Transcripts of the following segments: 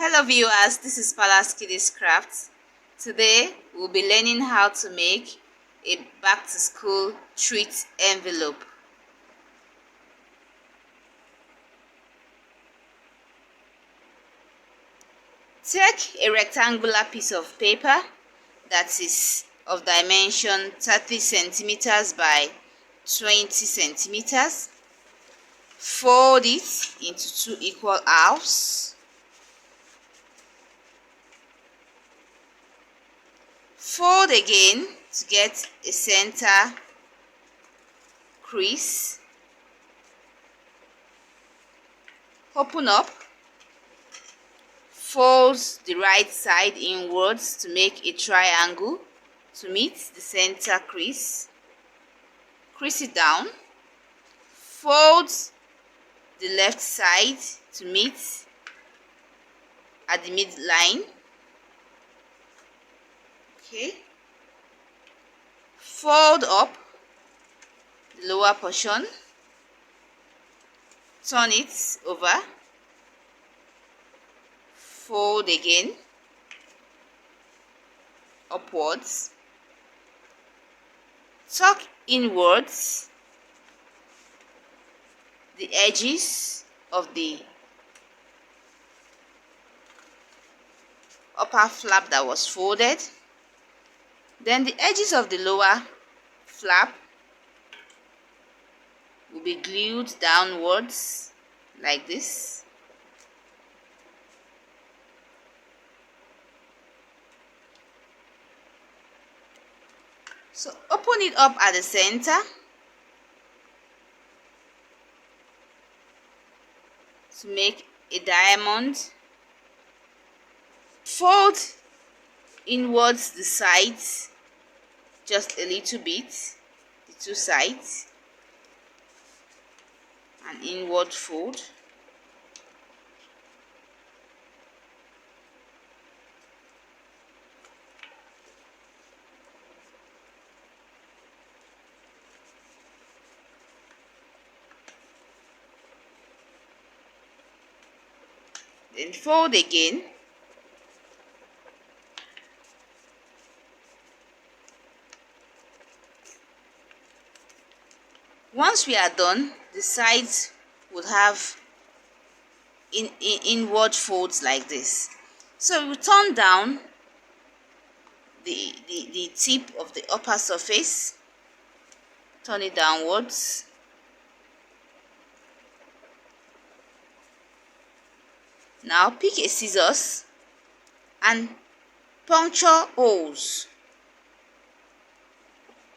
Hello viewers, this is Palace Kiddies Crafts. Today we'll be learning how to make a back to school treat envelope. Take a rectangular piece of paper that is of dimension 30 centimeters by 20 centimeters. Fold it into two equal halves. Fold again to get a center crease. Open up. Fold the right side inwards to make a triangle to meet the center crease. Crease it down. Fold the left side to meet at the midline. Okay. Fold up the lower portion. Turn it over. Fold again upwards. Tuck inwards the edges of the upper flap that was folded. Then the edges of the lower flap will be glued downwards like this. So open it up at the center to make a diamond. Fold inwards the sides just a little bit, the two sides, and inward fold. Then fold again. Once we are done, the sides would have inward folds like this. So we turn down the tip of the upper surface, turn it downwards. Now pick a scissors and puncture holes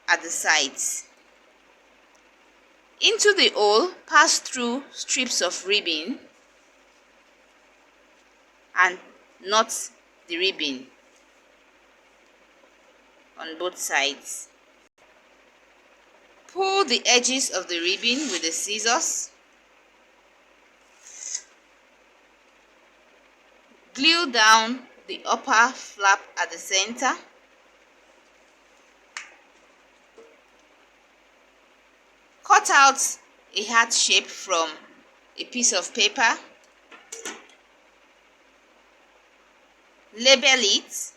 at the sides. Into the hole, pass through strips of ribbon and knot the ribbon on both sides. Pull the edges of the ribbon with the scissors. Glue down the upper flap at the center. Cut out a heart shape from a piece of paper. Label it.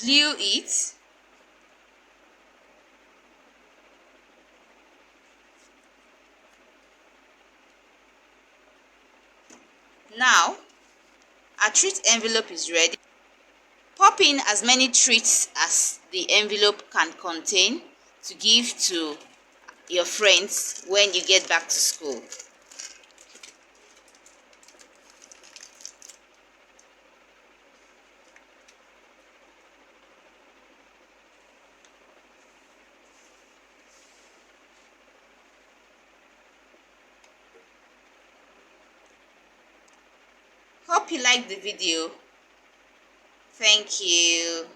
Glue it. Now, our treat envelope is ready. Pop in as many treats as the envelope can contain to give to your friends when you get back to school. Hope you liked the video. Thank you.